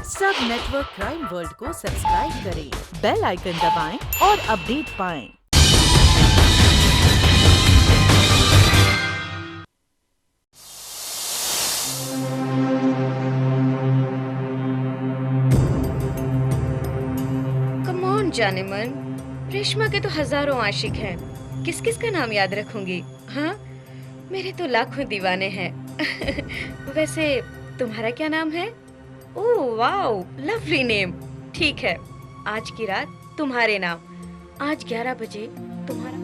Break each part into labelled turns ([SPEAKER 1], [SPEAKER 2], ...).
[SPEAKER 1] सब network crime world को subscribe करें, बेल आइकन दबाएं और अपडेट पाएं।
[SPEAKER 2] कम ऑन जाने मन, रेशमा के तो हजारों आशिक हैं। किस किस का नाम याद रखूंगी? हाँ, मेरे तो लाखों दीवाने हैं। वैसे तुम्हारा क्या नाम है? Oh wow, lovely name. ठीक है, आज की रात तुम्हारे नाम। आज 11 बजे तुम्हारा।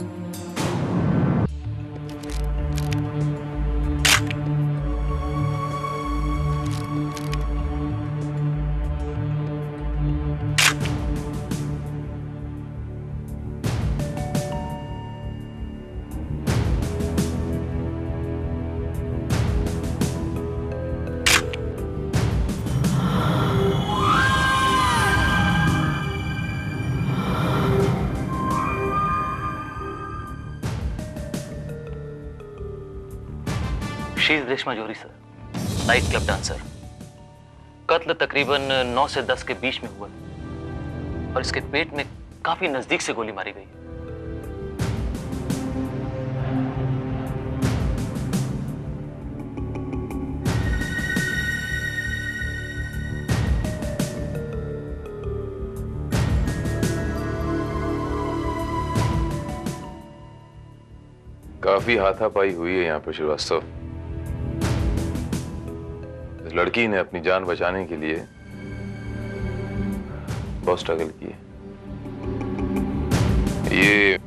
[SPEAKER 3] She is Reshma Johri sir, night club dancer. कत्ल तकरीबन 9 से 10 के बीच में हुआ और इसके पेट में काफी नजदीक से गोली मारी गई।
[SPEAKER 4] काफी हाथापाई हुई है यहाँ पर श्रीवास्तव। इस लड़की ने अपनी जान बचाने के लिए बहुत स्ट्रगल की है। ये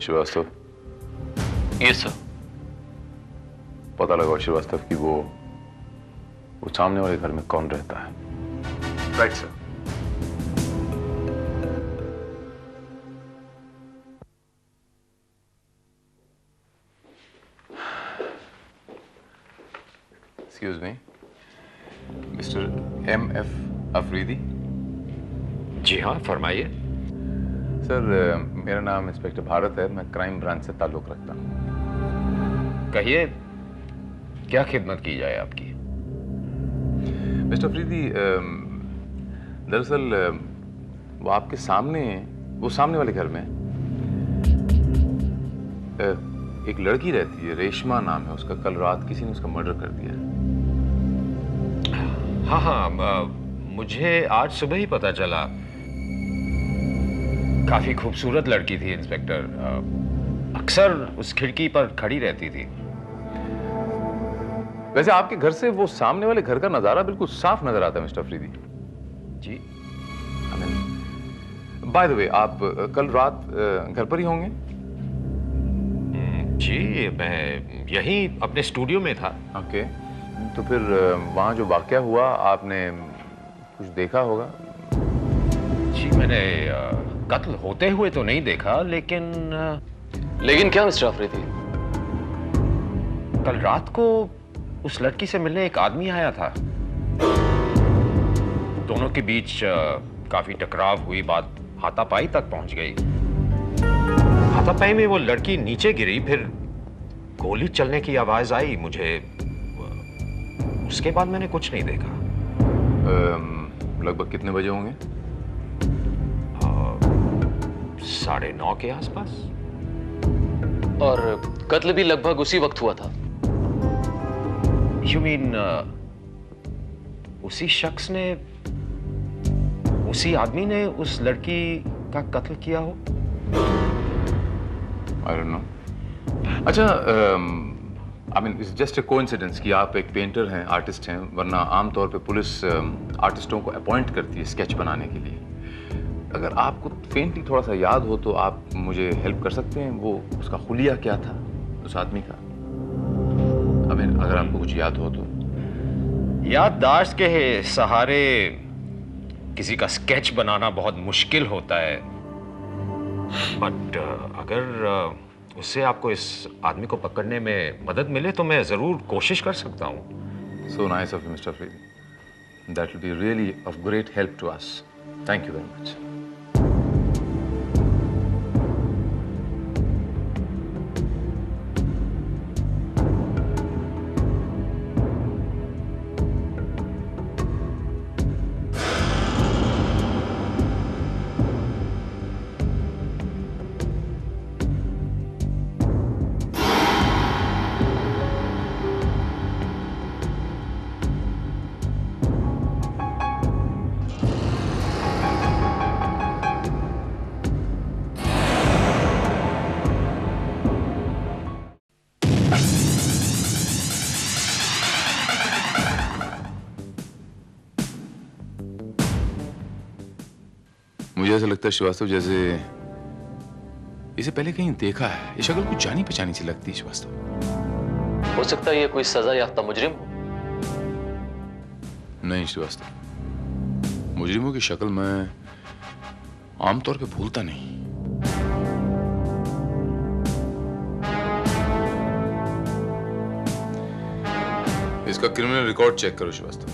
[SPEAKER 4] श्रीवास्तव,
[SPEAKER 3] यस सर।
[SPEAKER 4] पता लगाओ श्रीवास्तव कि वो सामने वाले घर में कौन रहता है।
[SPEAKER 3] Right sir.
[SPEAKER 4] Excuse me, mister M.F. Afridi.
[SPEAKER 5] जी हाँ, फरमाइए।
[SPEAKER 4] सर, मेरा नाम इंस्पेक्टर भारत है। मैं क्राइम ब्रांच से ताल्लुक रखता हूँ।
[SPEAKER 5] कहिए, क्या खिदमत की जाए आपकी?
[SPEAKER 4] मिस्टर अफरीदी, दरअसल वो आपके सामने, वो सामने वाले घर में एक लड़की रहती है, रेशमा नाम है उसका। कल रात किसी ने उसका मर्डर कर दिया।
[SPEAKER 5] हाँ हाँ, मुझे आज सुबह ही पता चला। काफी खूबसूरत लड़की थी इंस्पेक्टर। अक्सर उस खिड़की पर खड़ी रहती थी।
[SPEAKER 4] वैसे आपके घर से वो सामने वाले घर का नजारा बिल्कुल साफ नजर आता है मिस्टर अफरीदी।
[SPEAKER 5] जी,
[SPEAKER 4] बाय द वे, आप कल रात घर पर ही होंगे?
[SPEAKER 5] जी, मैं यहीं अपने स्टूडियो में था।
[SPEAKER 4] ओके, तो फिर वहां जो वाकया हुआ आपने कुछ देखा होगा?
[SPEAKER 5] जी, मैंने कत्ल होते हुए तो नहीं देखा, लेकिन
[SPEAKER 3] क्या मिस्टर अफरीदी?
[SPEAKER 5] कल रात को उस लड़की से मिलने एक आदमी आया था। दोनों के बीच काफी टकराव हुई, बात हाथापाई तक पहुंच गई। हाथापाई में वो लड़की नीचे गिरी, फिर गोली चलने की आवाज आई मुझे। उसके बाद मैंने कुछ नहीं देखा।
[SPEAKER 4] लगभग कितने बजे होंगे?
[SPEAKER 5] 9:30 के आसपास।
[SPEAKER 3] और कत्ल भी लगभग उसी वक्त हुआ था?
[SPEAKER 5] You mean, उसी शख्स ने, उसी आदमी ने उस लड़की का कत्ल किया हो?
[SPEAKER 4] I don't know. अच्छा, I mean, it's just a coincidence कि आप एक पेंटर हैं, आर्टिस्ट हैं, वरना आमतौर पे पुलिस आर्टिस्टों को अपॉइंट करती है स्केच बनाने के लिए। अगर आपको फेंटली थोड़ा सा याद हो तो आप मुझे हेल्प कर सकते हैं। वो उसका हुलिया क्या था उस आदमी का? I mean, अगर आपको कुछ याद हो तो।
[SPEAKER 5] याददाश्त के सहारे किसी का स्केच बनाना बहुत मुश्किल होता है। बट अगर उससे आपको इस आदमी को पकड़ने में मदद मिले तो मैं जरूर कोशिश कर सकता हूँ।
[SPEAKER 4] So nice of you, Mr. Afridi. That will be really of great help to us. Thank you very much. मुझे ऐसा लगता है श्रीवास्तव जैसे इसे पहले कहीं देखा है। ये शक्ल कुछ जानी पहचानी सी लगती है श्रीवास्तव।
[SPEAKER 3] हो सकता है ये कोई सजा याफ्ता मुजरिम हो।
[SPEAKER 4] नहीं श्रीवास्तव, मुजरिमों की शक्ल मैं आमतौर पे भूलता नहीं। इसका क्रिमिनल रिकॉर्ड चेक करो श्रीवास्तव।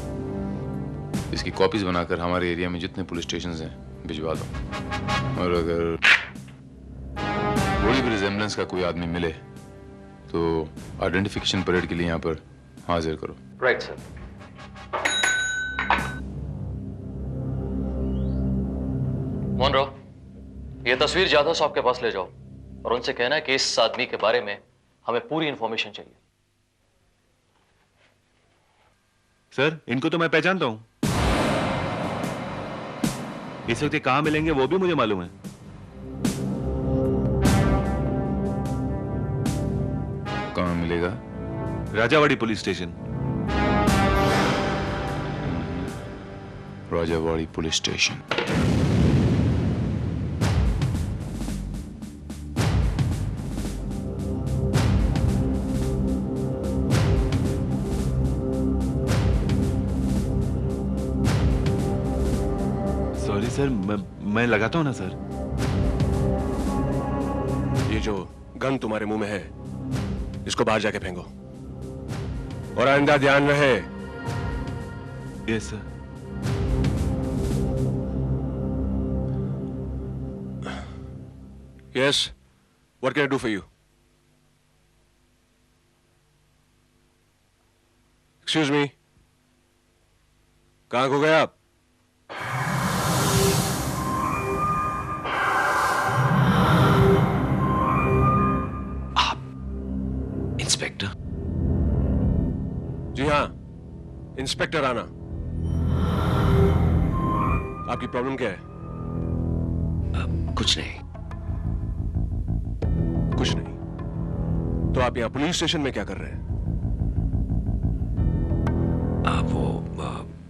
[SPEAKER 4] इसकी कॉपीज बनाकर हमारे एरिया में जितने पुलिस स्टेशंस हैं भिजवा दो। और अगर थोड़ी भी रिजेम्बलेंस का कोई आदमी मिले तो आइडेंटिफिकेशन परेड के लिए यहाँ पर हाजिर करो।
[SPEAKER 3] Right sir. मोहन राव, ये तस्वीर जाधव साहब के पास ले जाओ और उनसे कहना है कि इस आदमी के बारे में हमें पूरी इंफॉर्मेशन चाहिए।
[SPEAKER 6] सर, इनको तो मैं पहचानता हूं। इस वक्त ये कहां मिलेंगे वो भी मुझे मालूम है।
[SPEAKER 4] कहाँ मिलेगा?
[SPEAKER 6] Rajawadi police station.
[SPEAKER 4] Rajawadi police station.
[SPEAKER 6] Sorry sir, मैं लगाता हूं ना सर।
[SPEAKER 7] ये जो गन तुम्हारे मुंह में है इसको बाहर जाके फेंको और आइंदा ध्यान रहे।
[SPEAKER 6] Yes sir.
[SPEAKER 7] Yes, what can I do for you? Excuse me, कहां खो गए आप?
[SPEAKER 5] इंस्पेक्टर?
[SPEAKER 7] जी हाँ, इंस्पेक्टर राणा। आपकी प्रॉब्लम क्या है?
[SPEAKER 5] कुछ नहीं।
[SPEAKER 7] कुछ नहीं तो आप यहाँ पुलिस स्टेशन में क्या कर रहे हैं?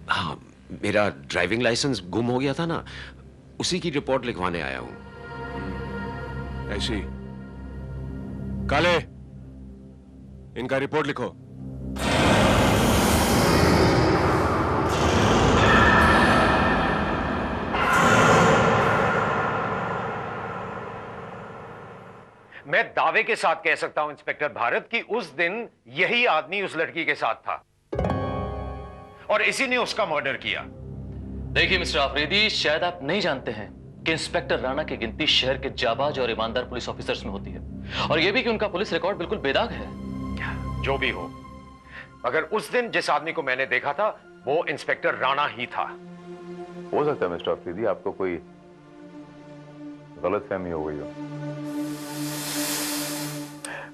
[SPEAKER 5] हाँ, मेरा ड्राइविंग लाइसेंस गुम हो गया था ना, उसी की रिपोर्ट लिखवाने आया हूं।
[SPEAKER 7] ऐसी काले, इनका रिपोर्ट लिखो।
[SPEAKER 5] मैं दावे के साथ कह सकता हूं इंस्पेक्टर भारत कि उस दिन यही आदमी उस लड़की के साथ था और इसी ने उसका मर्डर किया।
[SPEAKER 3] देखिए मिस्टर आफरीदी, शायद आप नहीं जानते हैं कि इंस्पेक्टर राणा की गिनती शहर के जाबाज और ईमानदार पुलिस ऑफिसर्स में होती है, और यह भी कि उनका पुलिस रिकॉर्ड बिल्कुल बेदाग है।
[SPEAKER 5] जो भी हो, मगर उस दिन जिस आदमी को मैंने देखा था वो इंस्पेक्टर राणा ही था।
[SPEAKER 4] हो सकता है मिस्टर अफरीदी आपको कोई गलतफहमी हो गई हो।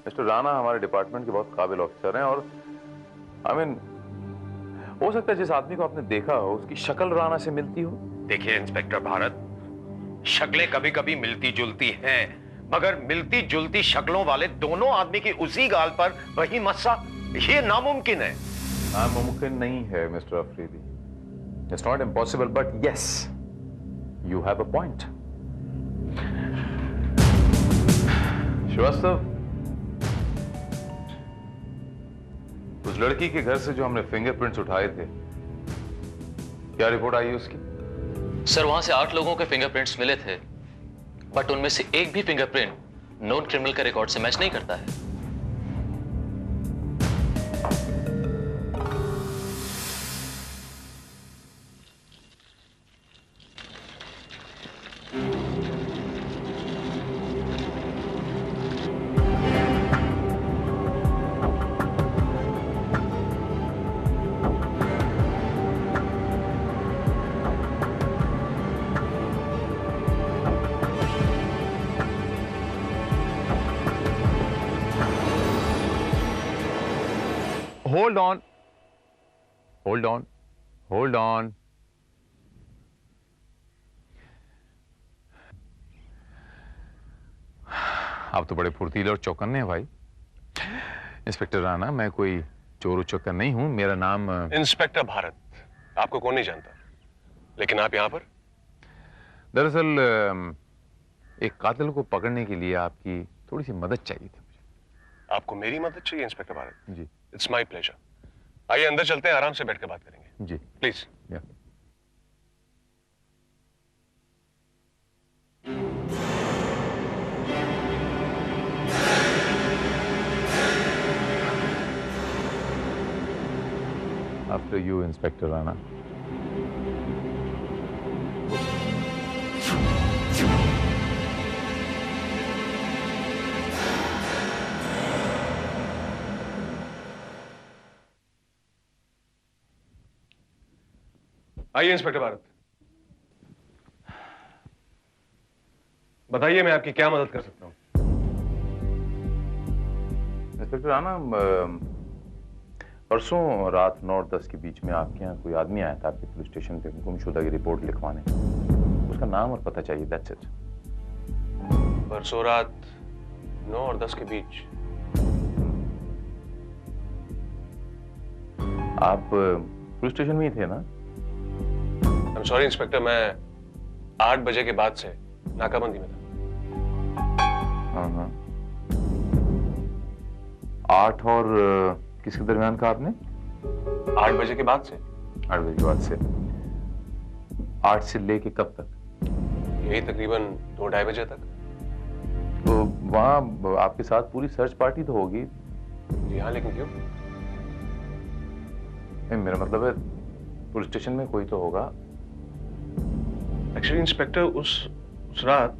[SPEAKER 4] मिस्टर राणा हमारे डिपार्टमेंट के बहुत काबिल ऑफिसर हैं, और हो सकता है जिस आदमी को आपने देखा हो उसकी शक्ल राणा से मिलती हो।
[SPEAKER 5] देखिए इंस्पेक्टर भारत, शक्लें कभी कभी मिलती जुलती हैं, मगर मिलती जुलती शक्लों वाले दोनों आदमी की उसी गाल पर वही मस्सा, ये नामुमकिन है।
[SPEAKER 4] नामुमकिन नहीं है mister Afridi, it's not impossible, but yes you have a point. Srivastava, उस लड़की के घर से जो हमने फिंगरप्रिंट्स उठाए थे, क्या रिपोर्ट आई उसकी?
[SPEAKER 3] सर, वहां से 8 लोगों के फिंगरप्रिंट्स मिले थे, बट उनमें से एक भी फिंगरप्रिंट नोन क्रिमिनल के रिकॉर्ड से मैच नहीं करता है।
[SPEAKER 4] Hold on. Hold on. Hold on. आप तो बड़े फुर्तीले और चौकन्ने हैं भाई। इंस्पेक्टर राणा, मैं कोई चोर उचक्कर नहीं हूं। मेरा नाम
[SPEAKER 7] इंस्पेक्टर भारत। आपको कौन नहीं जानता, लेकिन आप यहाँ पर?
[SPEAKER 4] दरअसल एक कातिल को पकड़ने के लिए आपकी थोड़ी सी मदद चाहिए थी मुझे।
[SPEAKER 7] आपको मेरी मदद चाहिए इंस्पेक्टर भारत?
[SPEAKER 4] जी
[SPEAKER 7] इट्स माय प्लेजर। आइए अंदर चलते हैं, आराम से बैठ कर बात करेंगे।
[SPEAKER 4] जी
[SPEAKER 7] प्लीज।
[SPEAKER 4] या। After you, Inspector Rana.
[SPEAKER 7] आइए इंस्पेक्टर भारत, बताइए मैं आपकी क्या मदद कर सकता हूं?
[SPEAKER 4] इंस्पेक्टर राणा, परसों रात 9 और 10 के बीच में आपके यहाँ कोई आदमी आया था आपके पुलिस स्टेशन पे गुमशुदा की रिपोर्ट लिखवाने। उसका नाम और पता चाहिए, दैट्स इट।
[SPEAKER 7] परसों रात 9 और 10 के बीच?
[SPEAKER 4] आप पुलिस स्टेशन में ही थे ना?
[SPEAKER 7] आई एम सॉरी इंस्पेक्टर, मैं 8 बजे के बाद से नाकाबंदी में था।
[SPEAKER 4] हाँ। 8 और किसके दरमियान का आपने?
[SPEAKER 7] 8 बजे के बाद से।
[SPEAKER 4] 8 बजे के बाद से 8 से लेके कब तक?
[SPEAKER 7] यही तकरीबन 2-2:30 बजे तक।
[SPEAKER 4] तो वहां आपके साथ पूरी सर्च पार्टी तो होगी?
[SPEAKER 7] जी हाँ, लेकिन क्यों?
[SPEAKER 4] नहीं, मेरा मतलब है पुलिस स्टेशन में कोई तो होगा।
[SPEAKER 7] एक्चुअली इंस्पेक्टर उस रात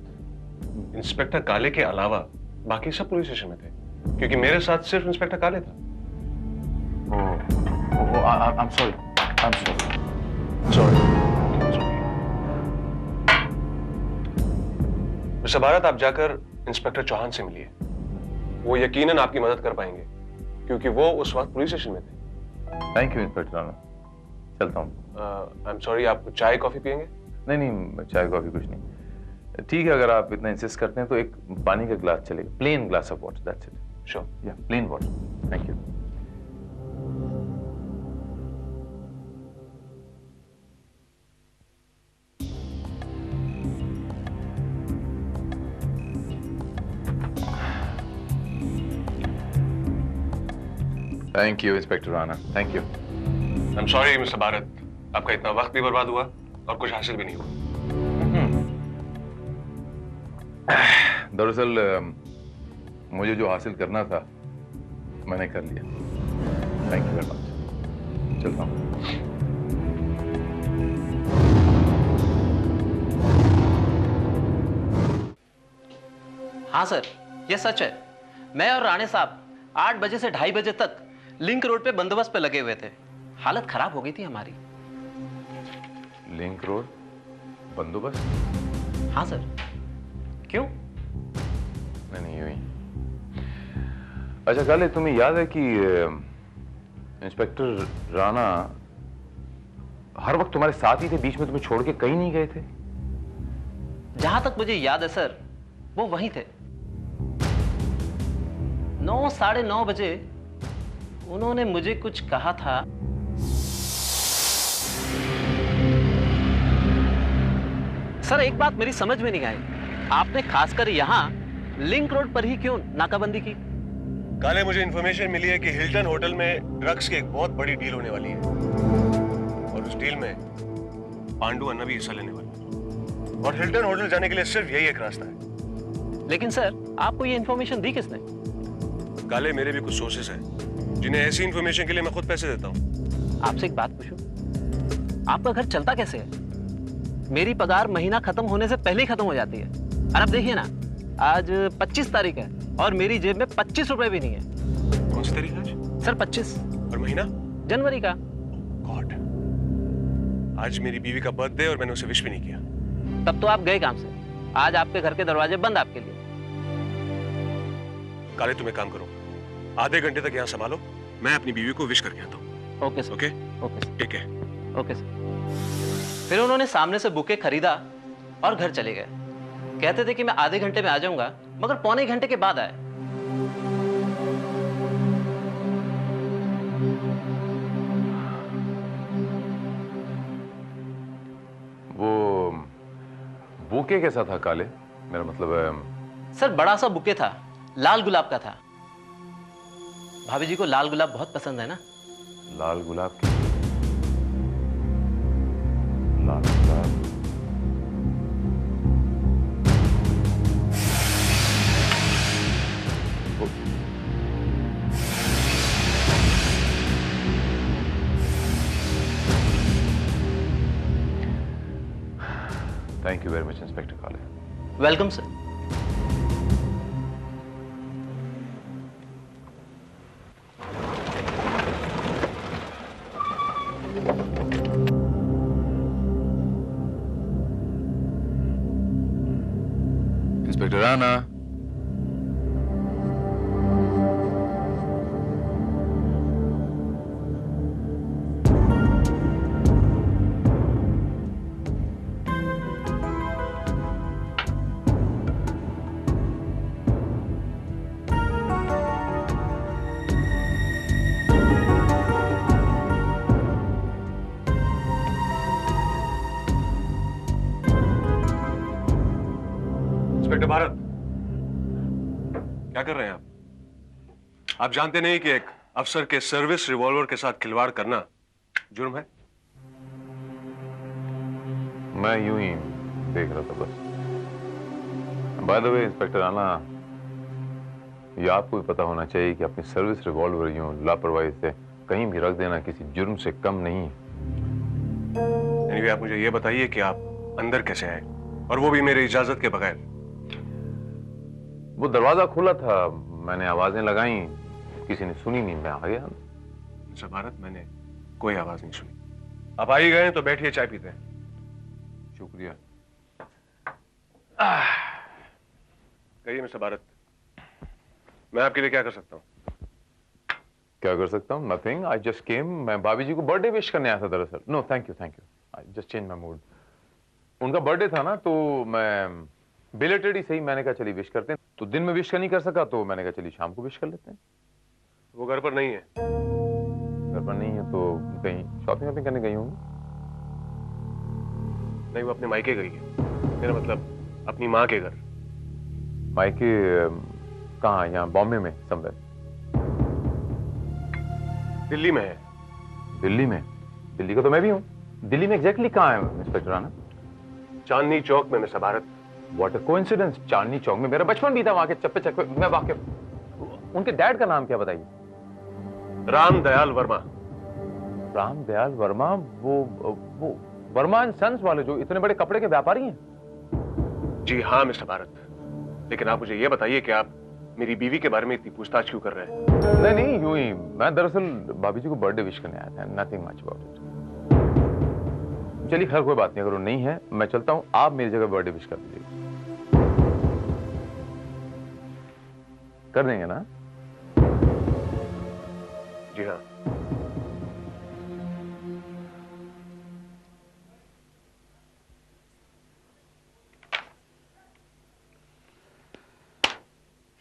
[SPEAKER 7] इंस्पेक्टर काले के अलावा बाकी सब पुलिस स्टेशन में थे, क्योंकि मेरे साथ सिर्फ इंस्पेक्टर काले था।
[SPEAKER 4] I'm sorry.
[SPEAKER 7] मिस्टर भारत, आप जाकर इंस्पेक्टर चौहान से मिलिए। वो यकीनन आपकी मदद कर पाएंगे, क्योंकि वो उस वक्त पुलिस स्टेशन में थे।
[SPEAKER 4] थैंक यू इंस्पेक्टर राणा, चलता हूँ।
[SPEAKER 7] आई एम सॉरी, आप चाय कॉफी पियेंगे?
[SPEAKER 4] नहीं, चाय कॉफी कुछ नहीं। ठीक है, अगर आप इतना इंसिस्ट करते हैं तो एक पानी का ग्लास चलेगा, plain glass of water, that's it.
[SPEAKER 7] Sure.
[SPEAKER 4] या plain water, thank you. Thank you inspector Rana, thank you.
[SPEAKER 7] I am sorry mister Bharat, आपका इतना वक्त भी बर्बाद हुआ और कुछ हासिल भी नहीं हुआ।
[SPEAKER 4] दरअसल मुझे जो हासिल करना था मैंने कर लिया। थैंक यू वेरी मच, चलता हूँ।
[SPEAKER 3] हाँ सर, ये सच है। मैं और राणे साहब 8 बजे से 2:30 बजे तक लिंक रोड पे बंदोबस्त पे लगे हुए थे। हालत खराब हो गई थी हमारी।
[SPEAKER 4] लिंक रोड बंदोबस्त?
[SPEAKER 3] हाँ सर। क्यों?
[SPEAKER 4] नहीं, यूं ही। अच्छा काले, तुम्हें याद है कि इंस्पेक्टर राणा हर वक्त तुम्हारे साथ ही थे, बीच में तुम्हें छोड़ के कहीं नहीं गए थे?
[SPEAKER 3] जहां तक मुझे याद है सर, वो वहीं थे। 9, 9:30 बजे उन्होंने मुझे कुछ कहा था। सर एक बात मेरी समझ में नहीं आई, आपने खासकर यहाँ लिंक रोड पर ही क्यों नाकाबंदी की?
[SPEAKER 7] काले, मुझे इंफॉर्मेशन मिली है कि हिल्टन होटल में ड्रग्स की एक बहुत बड़ी डील होने वाली है और उस डील में पांडु अन्ना भी हिस्सा लेने वाला है। और हिल्टन होटल जाने के लिए सिर्फ यही एक रास्ता है।
[SPEAKER 3] लेकिन सर, आपको ये इन्फॉर्मेशन दी किसने?
[SPEAKER 7] काले, मेरे भी कुछ सोर्सेस हैं जिन्हें ऐसी इन्फॉर्मेशन के लिए मैं खुद पैसे देता हूँ।
[SPEAKER 3] आपसे एक बात पूछूं, आपका घर चलता कैसे है? मेरी पगार महीना खत्म होने से पहले ही खत्म हो जाती है। और अब देखिए ना, आज 25 तारीख है और मेरी जेब में 25 रुपए भी नहीं है।
[SPEAKER 7] कौन सी तारीख है आज?
[SPEAKER 3] सर 25
[SPEAKER 7] और महीना?
[SPEAKER 3] जनवरी का।
[SPEAKER 7] गॉड, आज मेरी बीवी का बर्थडे और मैंने उसे विश भी नहीं किया।
[SPEAKER 3] तब तो आप गए काम से। आज आपके घर के दरवाजे बंद आपके लिए।
[SPEAKER 7] काले, तुम एक काम करो, आधे घंटे तक यहाँ संभालो, मैं अपनी बीवी को विश करके आता हूँ।
[SPEAKER 3] Okay sir.
[SPEAKER 7] Okay?
[SPEAKER 3] Okay sir.
[SPEAKER 7] ठीक है।
[SPEAKER 3] Okay sir. फिर उन्होंने सामने से बुके खरीदा और घर चले गए। कहते थे कि मैं आधे घंटे में आ जाऊंगा, मगर पौने घंटे के बाद आए।
[SPEAKER 4] वो बुके कैसा था काले? मेरा मतलब है
[SPEAKER 3] सर, बड़ा सा बुके था, लाल गुलाब का था। भाभी जी को लाल गुलाब बहुत पसंद है ना।
[SPEAKER 4] लाल गुलाब की। लाल गुलाब। Thank you very much inspector Kale.
[SPEAKER 3] Welcome sir.
[SPEAKER 4] Inspector Rana.
[SPEAKER 7] Inspector Bharat, क्या कर रहे हैं आप? आप जानते नहीं कि एक अफसर के सर्विस रिवॉल्वर के साथ खिलवाड़ करना जुर्म है?
[SPEAKER 4] मैं यूं ही देख रहा था बस। Bye the way inspector Rana, ये आपको भी पता होना चाहिए कि अपनी सर्विस रिवॉल्वर यूं लापरवाही से कहीं भी रख देना किसी जुर्म से कम नहीं है।
[SPEAKER 7] एनीवे, आप मुझे ये बताइए कि आप अंदर कैसे आए, और वो भी मेरी इजाजत के बगैर?
[SPEAKER 4] वो दरवाजा खुला था, मैंने आवाजें लगाई, किसी ने सुनी नहीं, मैं आ गया।
[SPEAKER 7] मिस्टर भारत, मैंने कोई आवाज नहीं सुनी। आप आ ही गए तो बैठिए, चाय पीते हैं।
[SPEAKER 4] शुक्रिया।
[SPEAKER 7] कहिए मिस्टर भारत, मैं आपके लिए क्या कर सकता हूँ?
[SPEAKER 4] क्या कर सकता हूँ? Nothing, I just came. मैं भाभी जी को बर्थडे विश करने आया था दरअसल। No thank you, I just change my mood. उनका बर्थडे था ना, तो मैं बिलेटेड ही सही, मैंने कहा चलिए विश करते हैं। तो दिन में विश कर नहीं कर सका, तो मैंने कहा चलिए शाम को विश कर लेते हैं।
[SPEAKER 7] वो घर पर नहीं है?
[SPEAKER 4] घर पर नहीं है तो कहीं शॉपिंग वॉपिंग करने गई होंगी।
[SPEAKER 7] नहीं, वो अपने मायके गई है। मेरा मतलब अपनी माँ के घर।
[SPEAKER 4] मायके कहाँ? यहाँ बॉम्बे में समवेयर।
[SPEAKER 7] दिल्ली में है।
[SPEAKER 4] दिल्ली में? दिल्ली का तो मैं भी हूँ। दिल्ली में एग्जैक्टली कहाँ है इंस्पेक्टर राणा?
[SPEAKER 7] चांदनी चौक में mister Bharat.
[SPEAKER 4] What a coincidence, Chandni Chowk में। मेरा बचपन भी था वहां के चप्पे चक्के मैं वाकिफ। उनके डैड का नाम क्या बताइए?
[SPEAKER 7] राम दयाल वर्मा।
[SPEAKER 4] राम दयाल वर्मा? वो वर्मा एंड सन्स वाले जो इतने बड़े कपड़े के व्यापारी हैं?
[SPEAKER 7] जी हाँ मिस्टर भारत, लेकिन आप मुझे ये बताइए कि आप मेरी बीवी के बारे में इतनी पूछताछ क्यों कर रहे हैं?
[SPEAKER 4] नहीं, यूं ही। मैं दरअसल भाभी जी को बर्थडे विश करने आया था, नथिंग मच अबाउट इट। चलिए खैर, कोई बात नहीं, अगर वो नहीं है मैं चलता हूं, आप मेरी जगह बर्थडे विश कर दीजिए। कर देंगे ना?
[SPEAKER 7] जी हाँ।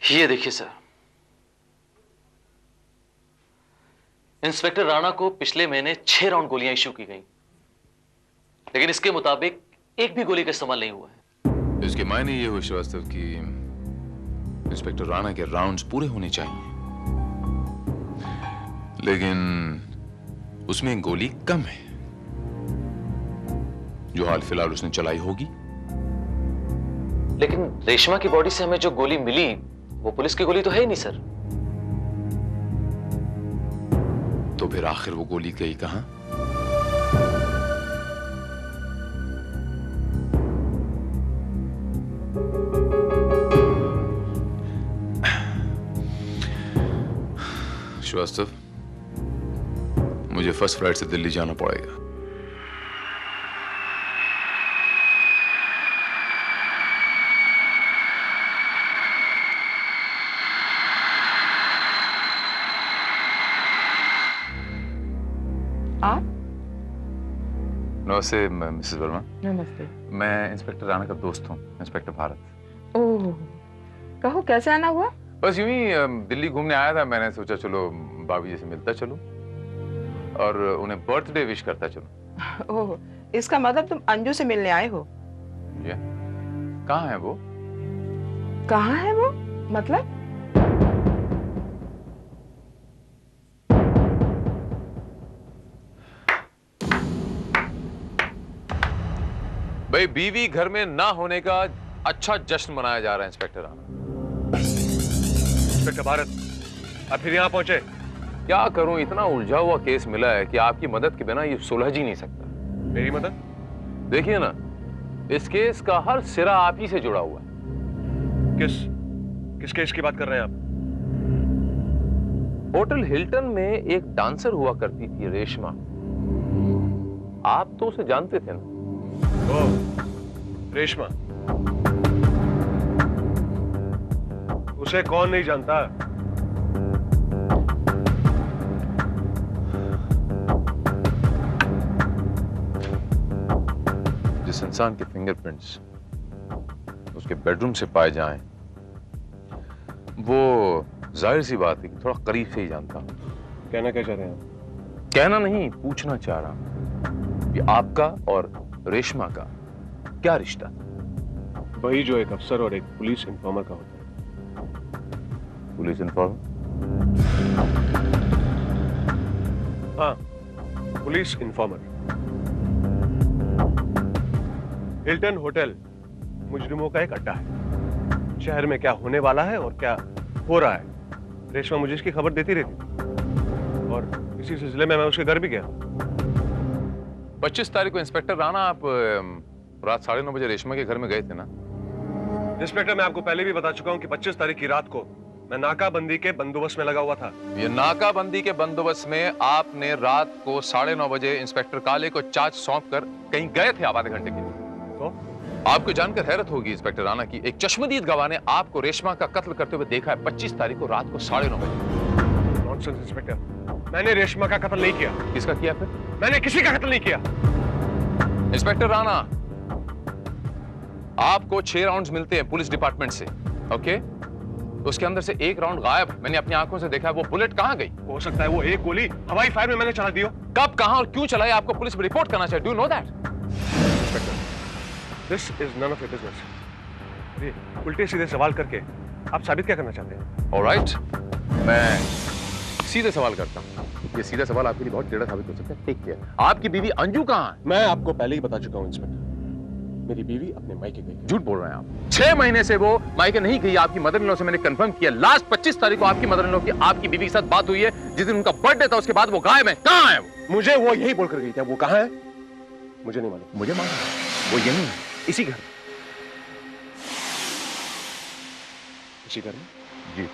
[SPEAKER 3] ये देखिए सर, इंस्पेक्टर राणा को पिछले महीने 6 राउंड गोलियां इश्यू की गई, लेकिन इसके मुताबिक एक भी गोली का इस्तेमाल नहीं हुआ है।
[SPEAKER 4] इसके मायने ये हुए श्रीवास्तव कि इंस्पेक्टर राणा के राउंड्स पूरे होने चाहिए, लेकिन उसमें गोली कम है जो हाल फिलहाल उसने चलाई होगी।
[SPEAKER 3] लेकिन रेशमा की बॉडी से हमें जो गोली मिली वो पुलिस की गोली तो है ही नहीं सर।
[SPEAKER 4] तो फिर आखिर वो गोली गई कहां? श्रीवास्तव, मुझे फर्स्ट फ्लाइट से दिल्ली जाना पड़ेगा।
[SPEAKER 8] आप?
[SPEAKER 4] नमस्ते मिसेस वर्मा।
[SPEAKER 8] नमस्ते।
[SPEAKER 4] मैं इंस्पेक्टर राणा का दोस्त हूँ, इंस्पेक्टर भारत।
[SPEAKER 8] ओह, कहो कैसे आना हुआ?
[SPEAKER 4] बस यूं ही दिल्ली घूमने आया था। मैंने सोचा चलो भाभी जी से मिलता चलूं और उन्हें बर्थडे विश करता चलूं।
[SPEAKER 8] ओह, इसका मतलब तुम अंजू से मिलने आए हो?
[SPEAKER 4] ये कहाँ है वो?
[SPEAKER 8] कहाँ है वो? मतलब?
[SPEAKER 4] भाई बीवी घर में ना होने का अच्छा जश्न मनाया जा रहा है इंस्पेक्टर राणा।
[SPEAKER 7] इंस्पेक्टर भारत, आप फिर यहाँ पहुंचे?
[SPEAKER 4] क्या करूं, इतना उलझा हुआ केस मिला है कि आपकी मदद के बिना ये सुलझ ही नहीं सकता।
[SPEAKER 7] मेरी मदद?
[SPEAKER 4] देखिए ना, इस केस का हर सिरा आप ही से जुड़ा हुआ है।
[SPEAKER 7] किस केस की बात कर रहे हैं आप?
[SPEAKER 4] होटल हिल्टन में एक डांसर हुआ करती थी रेशमा। आप तो उसे जानते थे ना?
[SPEAKER 7] ओह, रेशमा। उसे कौन नहीं जानता?
[SPEAKER 4] जिस इंसान के फिंगरप्रिंट्स उसके बेडरूम से पाए जाएं, वो जाहिर सी बात है कि थोड़ा करीब से ही जानता हूं।
[SPEAKER 7] कहना क्या चाह रहे हैं आप?
[SPEAKER 4] कहना नहीं, पूछना चाह रहा हूं कि आपका और रेशमा का क्या रिश्ता?
[SPEAKER 7] वही जो एक अफसर और एक पुलिस इन्फॉर्मर का होता है।
[SPEAKER 4] Police informer?
[SPEAKER 7] हाँ, पुलिस इन्फॉर्मर। हिल्टन होटल मुजरिमों का एक अड्डा है। शहर में क्या होने वाला है और क्या हो रहा है, रेशमा मुझे इसकी खबर देती रहती थी और इसी सिलसिले में मैं उसके घर भी गया।
[SPEAKER 4] 25 तारीख को इंस्पेक्टर राणा, आप रात 9:30 बजे रेशमा के घर में गए थे ना?
[SPEAKER 7] इंस्पेक्टर, मैं आपको पहले भी बता चुका हूं कि 25 तारीख की रात को मैं नाकाबंदी के बंदोबस्त में लगा हुआ था।
[SPEAKER 4] ये नाकाबंदी के बंदोबस्त में आपने रात को 9:30 बजे इंस्पेक्टर काले को चार्ज सौंपकर कहीं गए थे आप आधे घंटे के लिए।
[SPEAKER 7] तो
[SPEAKER 4] आपको जानकर हैरत होगी इंस्पेक्टर राणा की एक चश्मदीद गवाह ने आपको रेशमा का कत्ल करते हुए देखा है 25 तारीख को रात को 9:30 बजे।
[SPEAKER 7] नॉनसेंस इंस्पेक्टर, मैंने रेशमा का कत्ल नहीं किया।
[SPEAKER 4] किसका किया फिर?
[SPEAKER 7] मैंने किसी का कत्ल नहीं किया।
[SPEAKER 4] इंस्पेक्टर राणा, आपको 6 राउंड्स मिलते हैं पुलिस डिपार्टमेंट से, ओके? उसके अंदर से 1 राउंड गायब है। मैंने अपनी आंखों से देखा है। वो बुलेट कहां गई?
[SPEAKER 7] हो सकता है वो एक गोली हवाई फायर में मैंने चला दी हो।
[SPEAKER 4] कब, कहां और क्यों चलाई आपको पुलिस में रिपोर्ट करना चाहिए। Do you know that?
[SPEAKER 7] Inspector, this is none of your business. ये उल्टे सीधे सवाल करके आप साबित क्या करना चाहते हैं?
[SPEAKER 4] ऑलराइट, मैं सीधे सवाल करता हूं। ये सीधा सवाल आपके लिए बहुत टेढ़ा साबित हो सकता है। Take care. आपकी बीवी अंजू कहां है?
[SPEAKER 7] मैं आपको पहले ही बता चुका हूं इंस्पेक्टर, मेरी बीवी अपने मायके गई है।
[SPEAKER 4] झूठ बोल रहे हैं आप। 6 महीने से वो मायके नहीं गई। आपकी मदर इन लॉ से मैंने कंफर्म किया। लास्ट 25 तारीख को आपकी मदर इन लॉ की आपकी बीवी के साथ बात हुई है। जिस दिन उनका बर्थडे था उसके बाद वो गायब है। कहां है वो?
[SPEAKER 7] मुझे वो यही बोलकर गई थी। वो कहां है मुझे नहीं मालूम।
[SPEAKER 4] मुझे मालूम है, वो यहीं है, इसी घर में।
[SPEAKER 7] इसी घर में?
[SPEAKER 4] जी।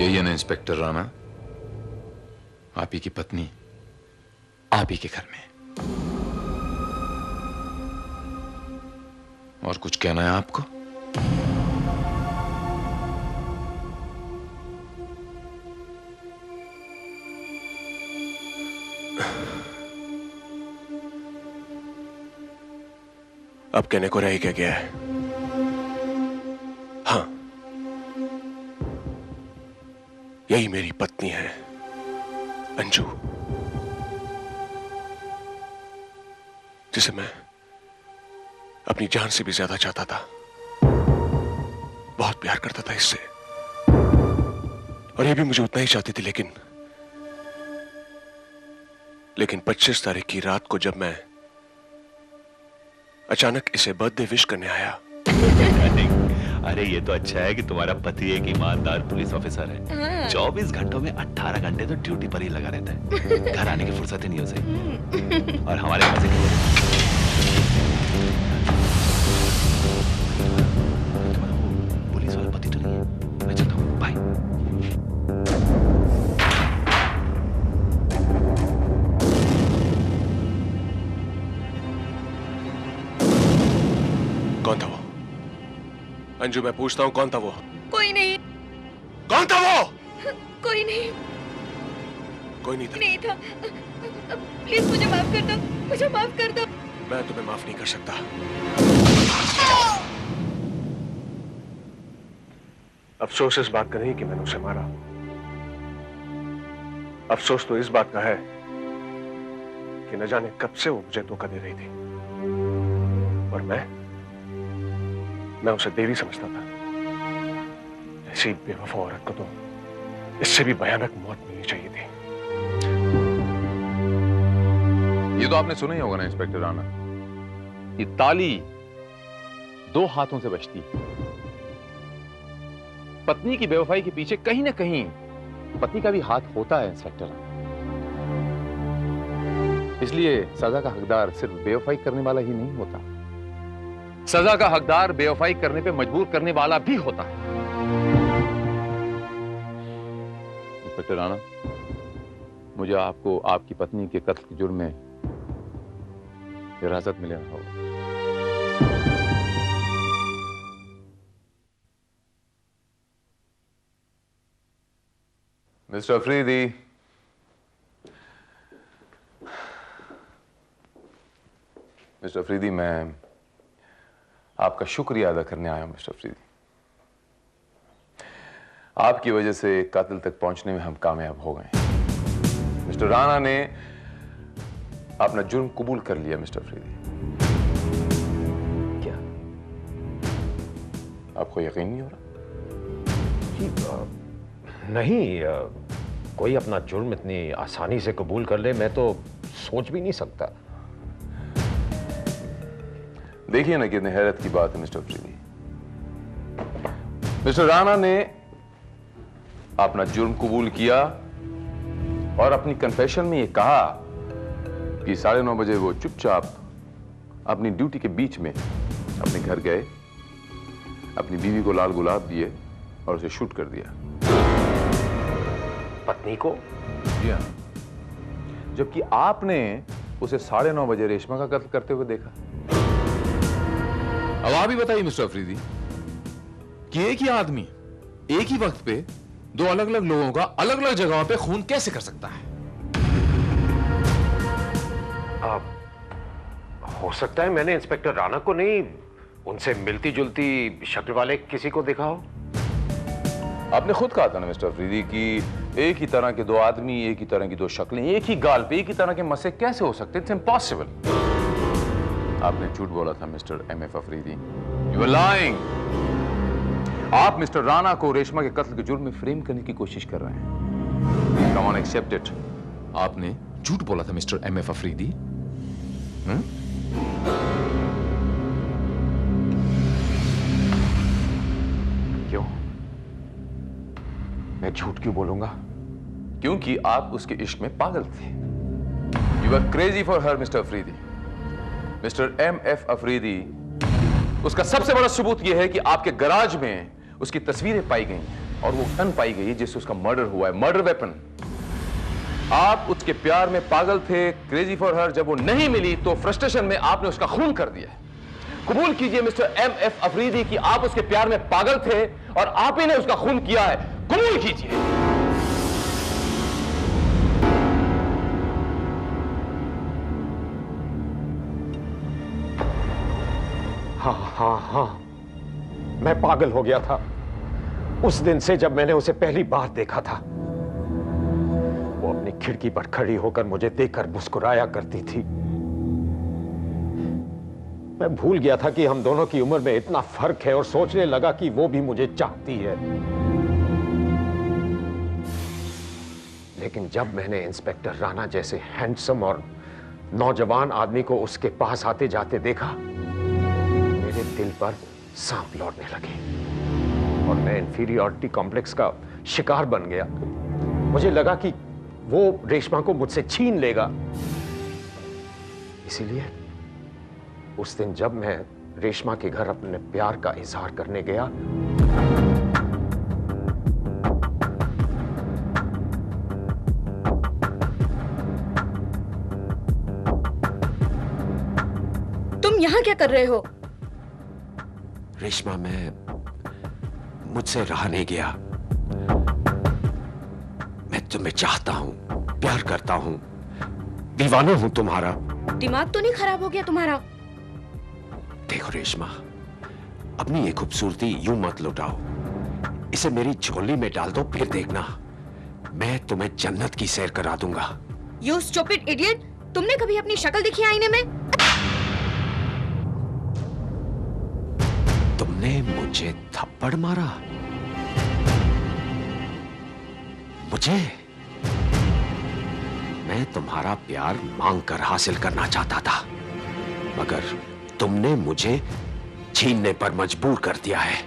[SPEAKER 4] यही है ना इंस्पेक्टर राणा, आप ही की पत्नी आप ही के घर में। और कुछ कहना है आपको?
[SPEAKER 7] अब कहने को रह ही क्या गया है। हाँ, यही मेरी पत्नी है अंजू, जिसे मैं अपनी जान से भी ज्यादा चाहता था। बहुत प्यार करता था इससे, और ये भी मुझे उतना ही चाहती थी। लेकिन 25 तारीख की रात को जब मैं अचानक इसे बर्थडे विश करने आया।
[SPEAKER 6] अरे ये तो अच्छा है कि तुम्हारा पति एक ईमानदार पुलिस ऑफिसर है। 24 घंटों में 18 घंटे तो ड्यूटी पर ही लगा रहता है, घर आने की फुर्सत ही नहीं उसे। और हमारे मजे की पुलिस वाला पति तो नहीं है। मैं चलता हूँ, बाय।
[SPEAKER 7] कौन था वो? अंजू, मैं पूछता हूँ, कौन था वो?
[SPEAKER 2] कोई नहीं।
[SPEAKER 7] कौन था वो?
[SPEAKER 2] कोई नहीं।
[SPEAKER 7] कोई नहीं था।
[SPEAKER 2] नहीं था। प्लीज मुझे माफ कर दो, मुझे माफ कर दो।
[SPEAKER 7] मैं तुम्हें माफ नहीं कर सकता। अफसोस इस बात का नहीं कि मैंने उसे मारा। अफसोस तो इस बात का है कि न जाने कब से वो मुझे धोखा दे रही थी, और मैं उसे देवी समझता था। ऐसी बेवफा औरत को तो इससे भी भयानक मौत मिलनी चाहिए थी।
[SPEAKER 4] ये तो आपने सुना ही होगा ना इंस्पेक्टर राणा, ये ताली 2 हाथों से बजती है। पत्नी की बेवफाई के पीछे कहीं ना कहीं पति का भी हाथ होता है इंस्पेक्टर राणा। इसलिए सजा का हकदार सिर्फ बेवफाई करने वाला ही नहीं होता, सजा का हकदार बेवफाई करने पे मजबूर करने वाला भी होता है। इंस्पेक्टर राणा, मुझे आपको आपकी पत्नी के कत्ल के जुर्म में हिरासत में लेना होगा। मिस्टर अफरीदी, मिस्टर अफरीदी, मैं आपका शुक्रिया अदा करने आया हूं। मिस्टर अफरीदी, आपकी वजह से कातिल तक पहुंचने में हम कामयाब हो गए। मिस्टर राणा ने अपना जुर्म कबूल कर लिया। मिस्टर अफरीदी,
[SPEAKER 5] क्या
[SPEAKER 4] आपको यकीन नहीं हो रहा?
[SPEAKER 5] नहीं, कोई अपना जुर्म इतनी आसानी से कबूल कर ले, मैं तो सोच भी नहीं सकता।
[SPEAKER 4] देखिए ना कितनी हैरत की बात है मिस्टर अफरीदी। मिस्टर राणा ने अपना जुर्म कबूल किया और अपनी कन्फेशन में यह कहा कि 9:30 बजे वो चुपचाप अपनी ड्यूटी के बीच में अपने घर गए, अपनी बीवी को लाल गुलाब दिए और उसे शूट कर दिया।
[SPEAKER 5] पत्नी को?
[SPEAKER 4] जी हाँ, जबकि आपने उसे 9:30 बजे रेशमा का कत्ल करते हुए देखा। अब आप ही बताइए मिस्टर अफरीदी कि एक ही आदमी एक ही वक्त पे 2 अलग अलग लोगों का अलग अलग जगहों पे खून कैसे कर सकता है?
[SPEAKER 5] हो सकता है मैंने इंस्पेक्टर राणा को नहीं, उनसे मिलती जुलती शक्ल वाले किसी को देखा हो।
[SPEAKER 4] आपने खुद कहा था ना मिस्टर अफरीदी कि एक ही तरह के 2 आदमी, एक ही तरह की 2 शक्लें, एक ही गाल पे एक ही तरह के मसे कैसे हो सकते? It's impossible. आपने झूठ बोला था mister MF Afridi. You are lying. आप मिस्टर राणा को रेशमा के कत्ल के जुर्म में फ्रेम करने की कोशिश कर रहे हैं। Come on, accept it. आपने झूठ बोला था मिस्टर एमएफ अफरीदी।
[SPEAKER 5] क्यों? मैं झूठ क्यों बोलूंगा?
[SPEAKER 4] क्योंकि आप उसके इश्क में पागल थे। You are crazy for her mister Afridi. Mister MF Afridi, उसका सबसे बड़ा सबूत यह है कि आपके गराज में उसकी तस्वीरें पाई गई हैं। और वो गन पाई गई जिससे उसका मर्डर हुआ है, मर्डर वेपन। आप उसके प्यार में पागल थे, क्रेजी फॉर हर। जब वो नहीं मिली तो फ्रस्ट्रेशन में आपने उसका खून कर दिया। कबूल कीजिए मिस्टर M.F. अफरीदी कि आप उसके प्यार में पागल थे और आप ही ने उसका खून किया है। कबूल कीजिए।
[SPEAKER 5] हाँ, मैं पागल हो गया था उस दिन से जब मैंने उसे पहली बार देखा था। वो अपनी खिड़की पर खड़ी होकर मुझे देखकर मुस्कुराया करती थी। मैं भूल गया था कि हम दोनों की उम्र में इतना फर्क है और सोचने लगा कि वो भी मुझे चाहती है। लेकिन जब मैंने इंस्पेक्टर राणा जैसे हैंडसम और नौजवान आदमी को उसके पास आते जाते देखा, मेरे दिल पर सांप लौटने लगे और मैं इंफीरियरिटी कॉम्प्लेक्स का शिकार बन गया। मुझे लगा कि वो रेशमा को मुझसे छीन लेगा। इसीलिए उस दिन जब मैं रेशमा के घर अपने प्यार का इजहार करने गया,
[SPEAKER 2] तुम यहाँ क्या कर रहे हो?
[SPEAKER 5] रेशमा, मैं मुझसे रहा नहीं गया। मैं तुम्हें चाहता हूं, प्यार करता हूं, दीवाना हूं तुम्हारा।
[SPEAKER 2] दिमाग तो नहीं खराब हो गया तुम्हारा?
[SPEAKER 5] देखो रेशमा, अपनी ये खूबसूरती यूं मत लुटाओ। इसे मेरी झोली में डाल दो, फिर देखना मैं तुम्हें जन्नत की सैर करा दूंगा।
[SPEAKER 2] You stupid idiot! तुमने कभी अपनी शक्ल देखी आईने में?
[SPEAKER 5] तुमने मुझे थप्पड़ मारा? मुझे? मैं तुम्हारा प्यार मांगकर हासिल करना चाहता था, मगर तुमने मुझे छीनने पर मजबूर कर दिया है।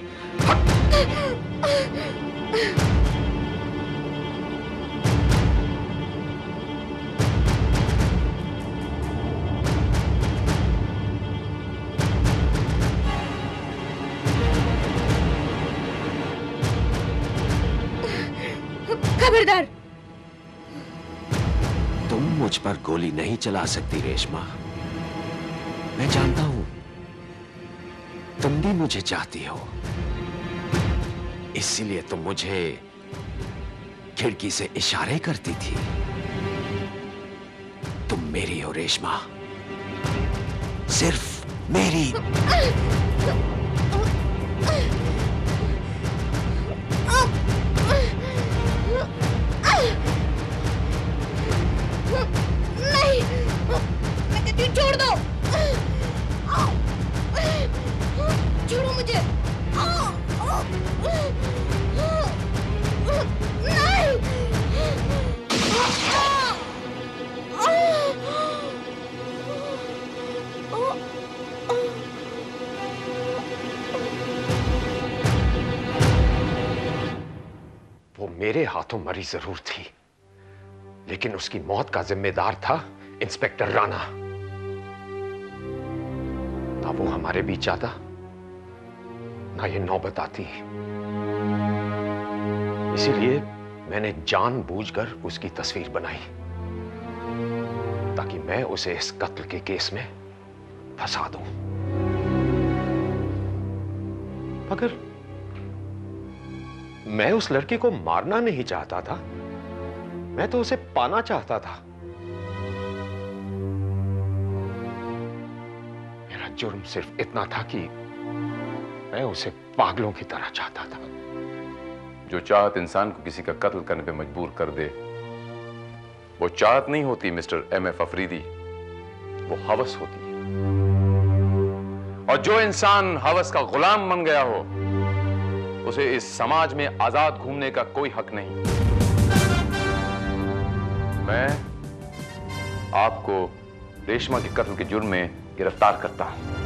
[SPEAKER 2] खबरदार!
[SPEAKER 5] तुम मुझ पर गोली नहीं चला सकती रेशमा। मैं जानता हूं तुम भी मुझे चाहती हो, इसीलिए तुम मुझे खिड़की से इशारे करती थी। तुम मेरी हो रेशमा, सिर्फ मेरी।
[SPEAKER 2] नहीं, मैं कहती हूँ छोड़ दो। छोड़ो मुझे। नहीं।
[SPEAKER 5] वो मेरे हाथों मरी जरूर थी, लेकिन उसकी मौत का जिम्मेदार था इंस्पेक्टर राणा। ना वो हमारे बीच आता, ना ये नौबत आती। इसीलिए मैंने जानबूझकर उसकी तस्वीर बनाई, ताकि मैं उसे इस कत्ल के केस में फंसा दूं। मगर मैं उस लड़के को मारना नहीं चाहता था, मैं तो उसे पाना चाहता था। मेरा जुर्म सिर्फ इतना था कि मैं उसे पागलों की तरह चाहता था।
[SPEAKER 4] जो चाहत इंसान को किसी का कत्ल करने पे मजबूर कर दे, वो चाहत नहीं होती मिस्टर M.F. अफरीदी, वो हवस होती है। और जो इंसान हवस का गुलाम बन गया हो, उसे इस समाज में आजाद घूमने का कोई हक नहीं। मैं आपको रेशमा के कत्ल के जुर्म में गिरफ्तार करता हूं।